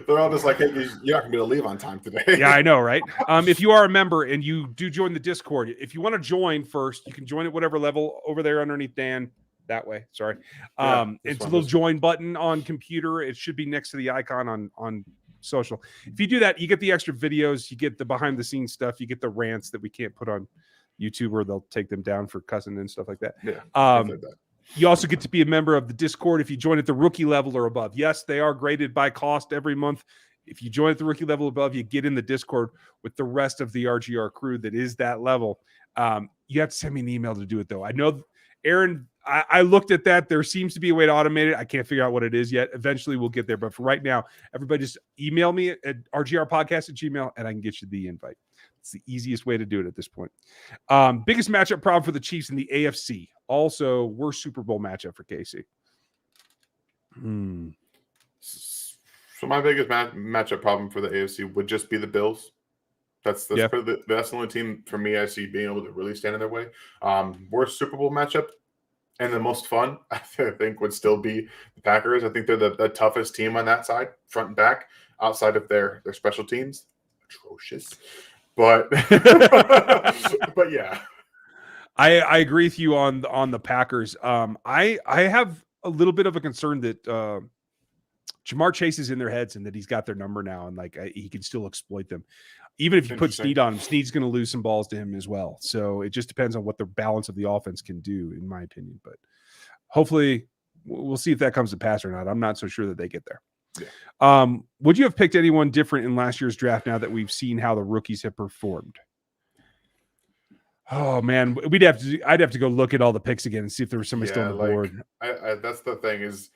They're all just like, hey, you're not going to be able to leave on time today. Yeah, I know, right? If you are a member and you do join the Discord, if you want to join first, you can join at whatever level over there underneath Dan. That way, sorry. It's a little join button on computer. It should be next to the icon on social. If you do that, you get the extra videos, you get the behind the scenes stuff, you get the rants that we can't put on YouTube or they'll take them down for cussing and stuff like that. Yeah, like that. You also get to be a member of the Discord if you join at the rookie level or above. Yes, they are graded by cost every month. If you join at the rookie level above, you get in the Discord with the rest of the RGR crew that is that level. You have to send me an email to do it, though. I know, Aaron, I looked at that. There seems to be a way to automate it. I can't figure out what it is yet. Eventually, we'll get there. But for right now, everybody just email me at rgrpodcast@gmail.com, and I can get you the invite. It's the easiest way to do it at this point. Biggest matchup problem for the Chiefs in the AFC. Also, worst Super Bowl matchup for KC. So my biggest matchup problem for the AFC would just be the Bills. That's the only team for me I see being able to really stand in their way. Worst Super Bowl matchup and the most fun, I think, would still be the Packers. I think they're the toughest team on that side, front and back, outside of their special teams. Atrocious. But but yeah. I agree with you on the Packers. I have a little bit of a concern that Jamar Chase is in their heads and that he's got their number now and like he can still exploit them. Even if you put Snead on him, Snead's going to lose some balls to him as well. So it just depends on what the balance of the offense can do, in my opinion. But hopefully we'll see if that comes to pass or not. I'm not so sure that they get there. Yeah. Would you have picked anyone different in last year's draft now that we've seen how the rookies have performed? Oh man, I'd have to go look at all the picks again and see if there was somebody still on the board. That's the thing is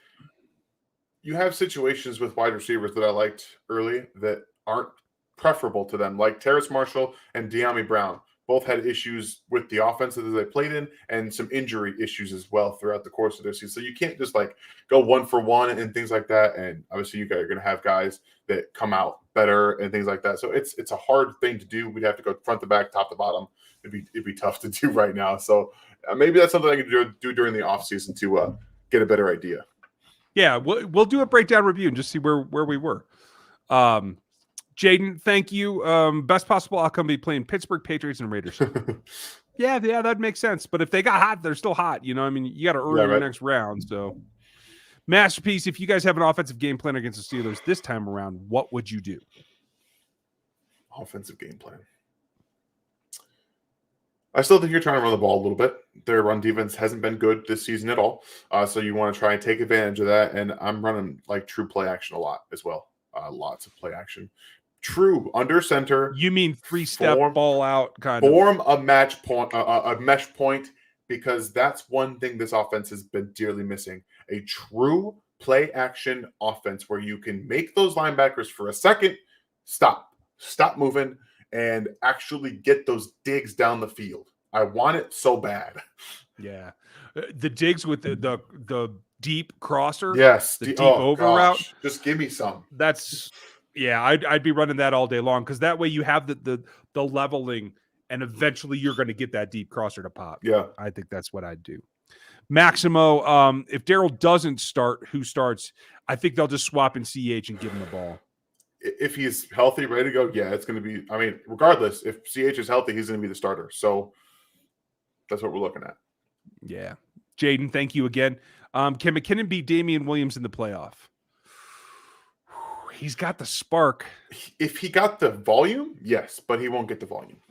you have situations with wide receivers that I liked early that aren't preferable to them, like Terrace Marshall and De'Ami Brown. Both had issues with the offense that they played in and some injury issues as well throughout the course of their season. So you can't just like go 1 for 1 and things like that. And obviously you guys are going to have guys that come out better and things like that. So it's a hard thing to do. We'd have to go front to back, top to bottom. It'd be tough to do right now. So maybe that's something I can do during the offseason to get a better idea. Yeah, we'll do a breakdown review and just see where we were. Jaden, thank you. Best possible outcome be playing Pittsburgh Patriots and Raiders. yeah, that makes sense. But if they got hot, they're still hot. You know, I mean, you got to earn your next round. So, Masterpiece, if you guys have an offensive game plan against the Steelers this time around, what would you do? Offensive game plan. I still think you're trying to run the ball a little bit. Their run defense hasn't been good this season at all. So you want to try and take advantage of that. And I'm running like true play action a lot as well. Lots of play action. True under center. You mean 3-step ball out kind of? Form a match point, a mesh point, because that's one thing this offense has been dearly missing. A true play action offense where you can make those linebackers for a second stop moving, and actually get those digs down the field. I want it so bad. Yeah. The digs with the deep crosser. Yes. The deep over route. Just give me some. I'd be running that all day long because that way you have the leveling and eventually you're going to get that deep crosser to pop. Yeah. I think that's what I'd do. Maximo, if Darrell doesn't start, who starts? I think they'll just swap in CH and give him the ball. If he's healthy, ready to go, yeah, it's going to be. I mean, regardless, if CH is healthy, he's going to be the starter. So that's what we're looking at. Yeah. Jaden, thank you again. Can McKinnon beat Damian Williams in the playoff? He's got the spark. If he got the volume, yes, but he won't get the volume.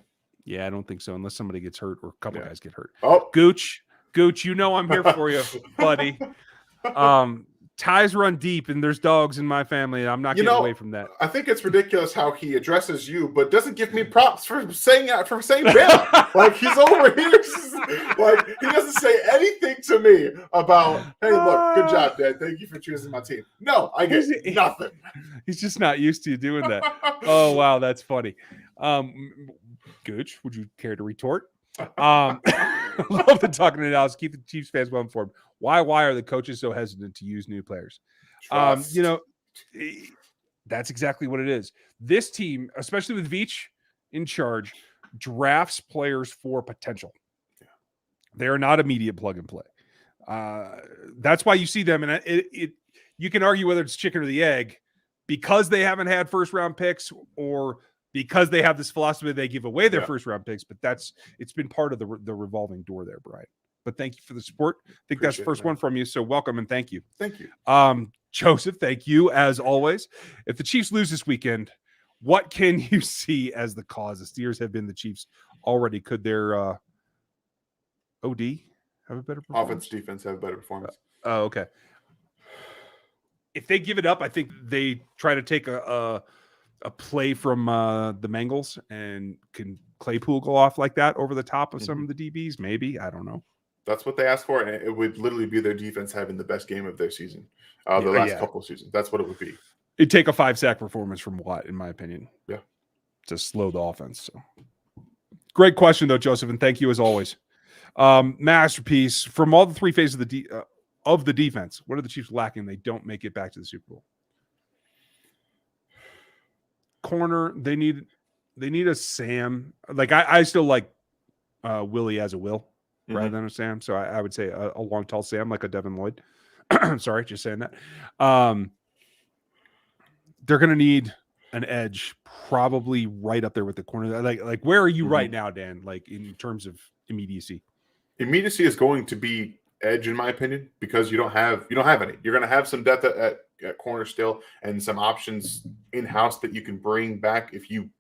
Yeah, I don't think so unless somebody gets hurt or a couple guys get hurt. Oh, Gooch, you know I'm here for you, buddy. Ties run deep, and there's dogs in my family. And I'm not getting away from that. I think it's ridiculous how he addresses you, but doesn't give me props for saying that. Like he's over here, like he doesn't say anything to me about, "Hey, look, good job, Dad. Thank you for choosing my team." No, I get nothing. He's just not used to doing that. Oh wow, that's funny. Gooch, would you care to retort? Love the talking analysis. Keep the Chiefs fans well informed. Why are the coaches so hesitant to use new players? You know, that's exactly what it is. This team, especially with Veach in charge, drafts players for potential. They are not immediate plug and play. That's why you see them, and you can argue whether it's chicken or the egg because they haven't had first round picks or because they have this philosophy they give away their first round picks, but it's been part of the revolving door there, Brian. But thank you for the support. I think that's the first one from you. So welcome and thank you. Thank you. Joseph, thank you as always. If the Chiefs lose this weekend, what can you see as the cause? The Steelers have been the Chiefs already. Could their OD have a better performance? Offense, defense have a better performance. Oh, okay. If they give it up, I think they try to take a play from the Bengals and can Claypool go off like that over the top of some of the DBs. Maybe, I don't know. That's what they asked for, and it would literally be their defense having the best game of their season, the last couple of seasons. That's what it would be. It'd take a 5-sack performance from Watt, in my opinion. Yeah, to slow the offense. So, great question though, Joseph, and thank you as always. Masterpiece from all the three phases of the defense. What are the Chiefs lacking? They don't make it back to the Super Bowl. Corner, they need a Sam. Like I still like Willie as a Will rather than a Sam. So I would say a long, tall Sam, like a Devin Lloyd. Sorry, just saying that. They're going to need an edge, probably right up there with the corner. Like where are you right now, Dan? Like in terms of immediacy? Immediacy is going to be edge, in my opinion, because you don't have any. You're going to have some depth at corner still, and some options in house that you can bring back if you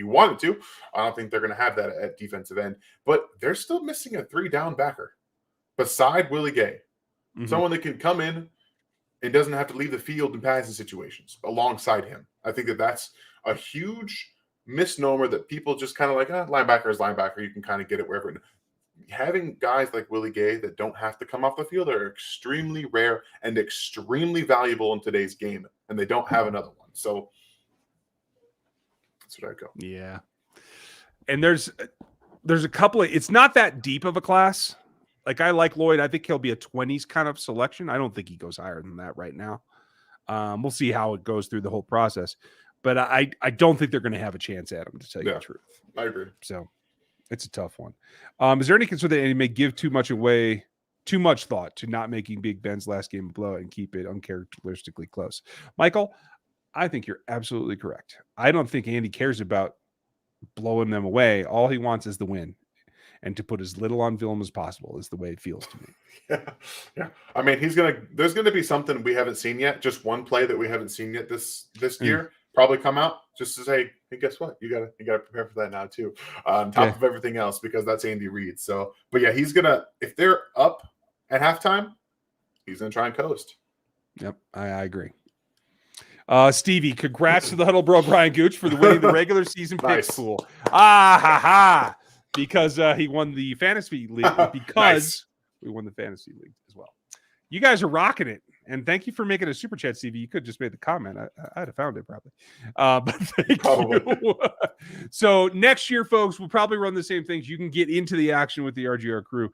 wanted to. I don't think they're going to have that at defensive end, but they're still missing a 3-down backer beside Willie Gay, someone that can come in and doesn't have to leave the field in passing situations alongside him. I think that's a huge misnomer that people just kind of like, linebacker is linebacker. You can kind of get it wherever. Having guys like Willie Gay that don't have to come off the field are extremely rare and extremely valuable in today's game, and they don't have another one. So that's what I go. Yeah. And there's a couple of, it's not that deep of a class. Like I like Lloyd. I think he'll be a 20s kind of selection. I don't think he goes higher than that right now. We'll see how it goes through the whole process. But I don't think they're going to have a chance at him, to tell you the truth. I agree. So it's a tough one. Is there any concern that he may give too much thought to not making Big Ben's last game a blowout and keep it uncharacteristically close? Michael, I think you're absolutely correct. I don't think Andy cares about blowing them away. All he wants is the win. And to put as little on film as possible is the way it feels to me. Yeah. I mean, there's gonna be something we haven't seen yet. Just one play that we haven't seen yet this year. Probably come out just to say, hey, guess what? You gotta prepare for that now too. On top of everything else, because that's Andy Reid. So, but yeah, he's gonna, if they're up at halftime, he's gonna try and coast. Yep, I agree. Stevie, congrats to the Huddle Bro Brian Gooch for the winning the regular season picks pool. Because he won the fantasy league. Because we won the fantasy league as well. You guys are rocking it. And thank you for making a super chat, Stevie. You could have just made the comment. I'd have found it probably. But thank you. So next year, folks, we'll probably run the same things. You can get into the action with the RGR crew.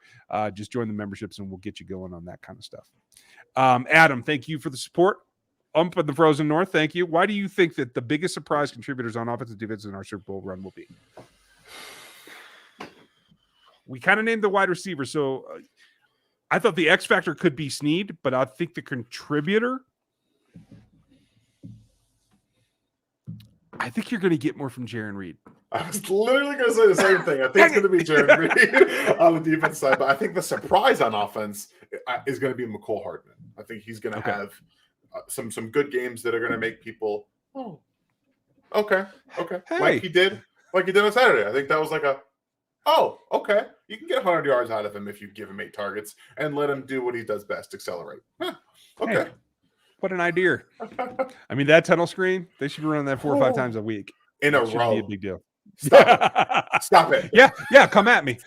Just join the memberships and we'll get you going on that kind of stuff. Adam, thank you for the support. Ump in the Frozen North, thank you. Why do you think that the biggest surprise contributors on offense and defense in our Super Bowl run will be? We kind of named the wide receiver, so I thought the X factor could be Snead, but I think the contributor, I think you're going to get more from Jarran Reed. I was literally going to say the same thing. I think it's going to be Jarran Reed on the defense side, but I think the surprise on offense is going to be Mecole Hardman. I think he's going to have some good games that are going to make people, okay, hey. like he did on Saturday. I think that was like okay. You can get 100 yards out of him if you give him 8 targets and let him do what he does best, accelerate. Okay. Hey, what an idea. I mean, that tunnel screen, they should be running that 4 or 5 times a week. In a row. Be a big deal. Stop it. Yeah, come at me.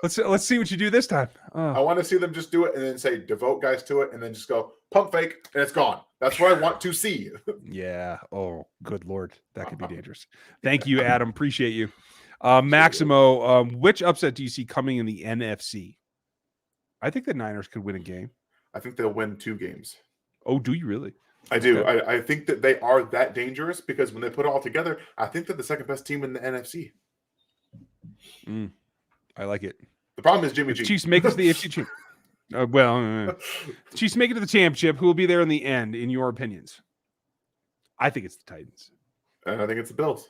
Let's see what you do this time. I want to see them just do it and then say devote guys to it and then just go pump fake and it's gone. That's what I want to see. Yeah. Oh, good Lord. That could be dangerous. Thank you, Adam. Appreciate you. Maximo, which upset do you see coming in the NFC? I think the Niners could win a game. I think they'll win 2 games. Oh, do you really? I do. Okay. I think that they are that dangerous because when they put it all together, I think they're the second best team in the NFC. I like it. The problem is Jimmy G. Chiefs make it to the AFC championship. Chiefs make it to the championship. Who will be there in the end, in your opinions? I think it's the Titans. And I think it's the Bills.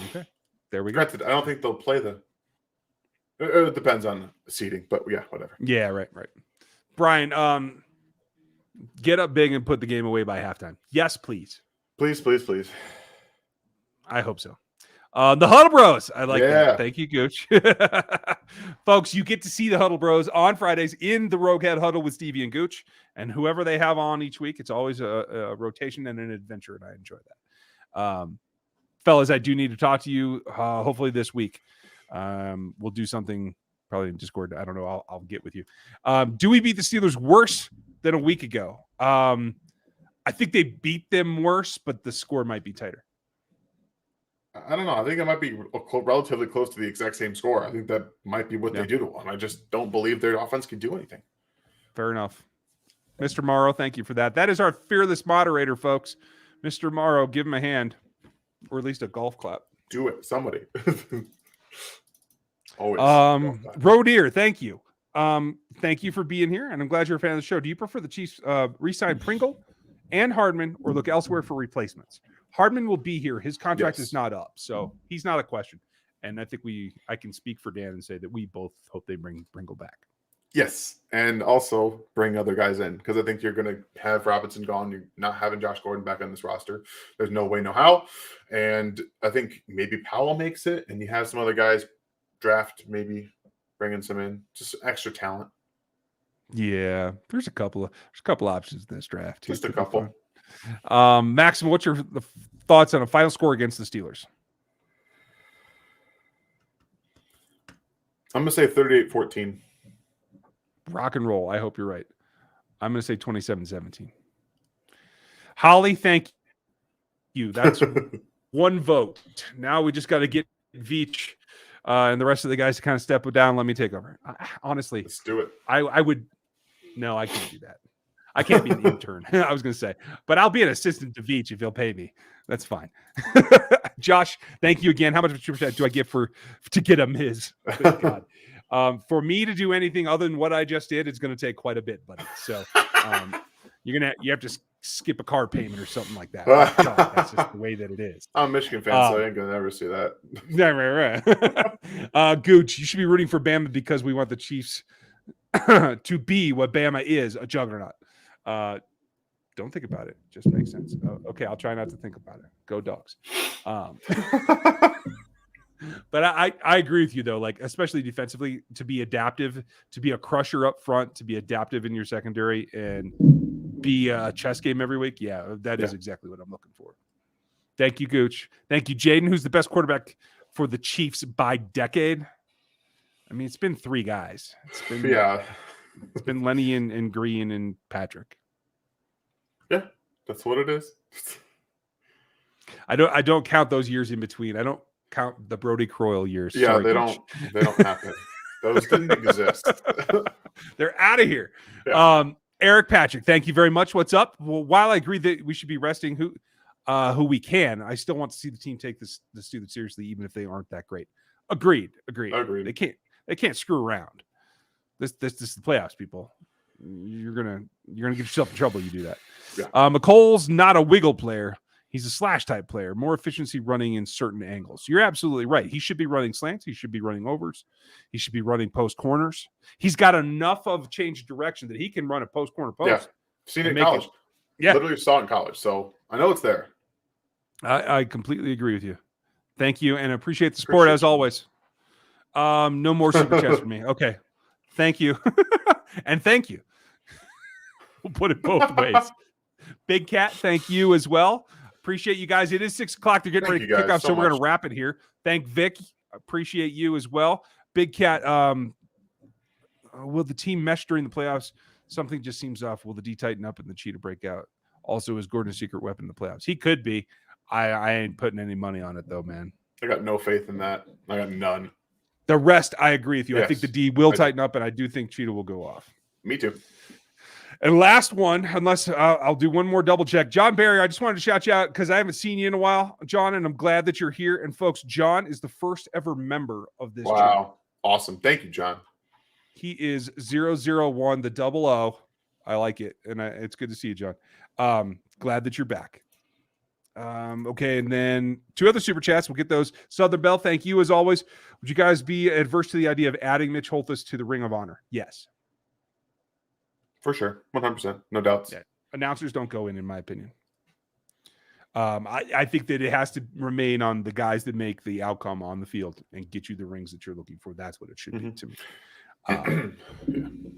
Okay. There we go. Granted, I don't think they'll play it depends on seeding, but yeah, whatever. Yeah, right. Brian, Get up big and put the game away by halftime. Yes, please. Please, please, please. I hope so. The Huddle Bros. I like Yeah. that. Thank you, Gooch. Folks, you get to see the Huddle Bros on Fridays in the Roguehead Huddle with Stevie and Gooch. And whoever they have on each week, it's always a rotation and an adventure, and I enjoy that. Fellas, I do need to talk to you hopefully this week. We'll do something probably in Discord. I don't know. I'll get with you. Do we beat the Steelers worse than a week ago? I think they beat them worse, but the score might be tighter. I don't know. I think it might be relatively close to the exact same score. I think that might be what they do to one. I just don't believe their offense can do anything. Fair enough. Mr. Morrow, thank you for that. That is our fearless moderator, folks. Mr. Morrow, give him a hand, or at least a golf clap. Do it. Somebody. Always. Rodeer, thank you. Thank you for being here, and I'm glad you're a fan of the show. Do you prefer the Chiefs re-sign Pringle and Hardman or look elsewhere for replacements? Hardman will be here. His contract is not up, so he's not a question. And I think I can speak for Dan and say that we both hope they bring Pringle back. Yes, and also bring other guys in because I think you're going to have Robinson gone. You're not having Josh Gordon back on this roster. There's no way, no how. And I think maybe Powell makes it, and you have some other guys draft, maybe bringing some in, just extra talent. Yeah, there's a couple options in this draft. Just a couple. Maxim, what's your thoughts on a final score against the Steelers? I'm going to say 38-14. Rock and roll. I hope you're right. I'm going to say 27-17. Holly, thank you. That's one vote. Now we just got to get Veach and the rest of the guys to kind of step down. Let me take over. Honestly, let's do it. I would. No, I can't do that. I can't be an intern. I was going to say, but I'll be an assistant to Veach if he'll pay me. That's fine. Josh, thank you again. How much do I get to get a Miz? Good God. For me to do anything other than what I just did, it's going to take quite a bit, buddy. So you have to skip a car payment or something like that. That's just the way that it is. I'm a Michigan fan, so I ain't going to ever see that. Yeah, right. Gooch, you should be rooting for Bama because we want the Chiefs to be what Bama is, a juggernaut. Don't think about it. Just makes sense. Okay, I'll try not to think about it. Go Dogs. But I agree with you, though, like, especially defensively, to be adaptive, to be a crusher up front, to be adaptive in your secondary, and be a chess game every week. Yeah, that is exactly what I'm looking for. Thank you, Gooch. Thank you, Jaden, who's the best quarterback for the Chiefs by decade. I mean, it's been three guys. It's been Lenny and Green and Patrick. Yeah, that's what it is. I don't count those years in between. I don't count the Brody Croyle years. Yeah, sorry, they don't happen. Those didn't exist. They're out of here. Yeah. Eric Patrick, thank you very much. What's up? Well, while I agree that we should be resting who we can, I still want to see the team take the Steelers seriously, even if they aren't that great. Agreed. They can't screw around. This is the playoffs, people. You're gonna get yourself in trouble. You do that. Yeah. McCole's not a wiggle player. He's a slash type player. More efficiency running in certain angles. You're absolutely right. He should be running slants. He should be running overs. He should be running post corners. He's got enough of change of direction that he can run a post corner post. Yeah, seen it in college. Literally saw it in college, so I know it's there. I completely agree with you. Thank you, and appreciate the support as always. No more super chats for me. Okay, thank you, and thank you. We'll put it both ways. Big Cat, thank you as well. Appreciate you guys. It is 6 o'clock. They're getting ready to kick off, so we're going to wrap it here. Thank Vic. Appreciate you as well. Big Cat, will the team mesh during the playoffs? Something just seems off. Will the D tighten up and the cheetah break out? Also, is Gordon a secret weapon in the playoffs? He could be. I ain't putting any money on it, though, man. I got no faith in that. I got none. The rest, I agree with you. Yes, I think the D will tighten up, and I do think cheetah will go off. Me too. And last one, unless I'll do one more double check. John Barry, I just wanted to shout you out because I haven't seen you in a while, John, and I'm glad that you're here. And folks, John is the first ever member of this channel. Awesome. Thank you, John. He is 001, the 00. I like it. And it's good to see you, John. Glad that you're back. Okay, and then 2 other super chats. We'll get those. Southern Bell, thank you as always. Would you guys be adverse to the idea of adding Mitch Holthus to the Ring of Honor? Yes. For sure. 100%. No doubts. Yeah. Announcers don't go in my opinion. I think that it has to remain on the guys that make the outcome on the field and get you the rings that you're looking for. That's what it should be to me.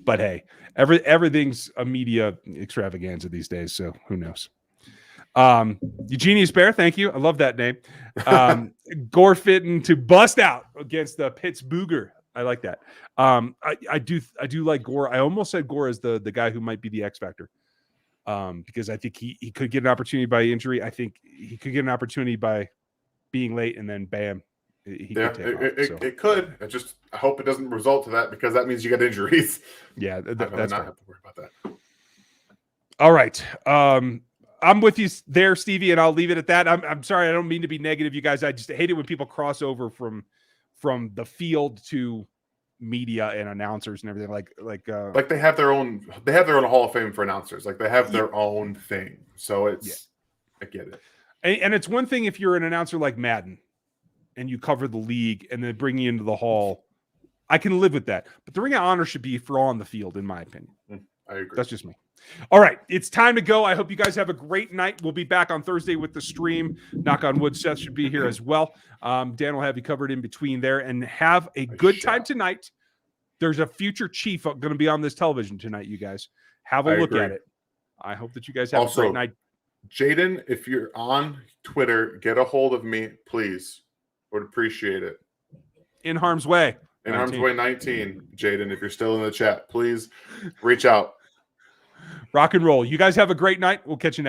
But hey, everything's a media extravaganza these days, so who knows? Eugenius Bear, thank you. I love that name. Gore fitting to bust out against the Pittsburgher. I like that. I do like Gore. I almost said Gore as the guy who might be the X factor. Because I think he could get an opportunity by injury. I think he could get an opportunity by being late, and then bam, it could. I hope it doesn't result to that, because that means you got injuries. Yeah, that's not have to worry about that. All right. I'm with you there, Stevie, and I'll leave it at that. I'm sorry, I don't mean to be negative, you guys. I just hate it when people cross over from the field to media and announcers and everything. Like they have their own Hall of Fame for announcers. Like they have their own thing. So it's I get it. And it's one thing if you're an announcer like Madden and you cover the league and then bring you into the hall. I can live with that. But the Ring of Honor should be for on the field, in my opinion. I agree. That's just me. All right. It's time to go. I hope you guys have a great night. We'll be back on Thursday with the stream. Knock on wood. Seth should be here as well. Dan will have you covered in between there, and have a good time tonight. There's a future chief going to be on this television tonight, you guys. Have a look at it. I hope that you guys have a great night. Jaden, if you're on Twitter, get a hold of me, please. Would appreciate it. In Harm's Way. In Harm's Way 19, Jaden, if you're still in the chat, please reach out. Rock and roll. You guys have a great night. We'll catch you next.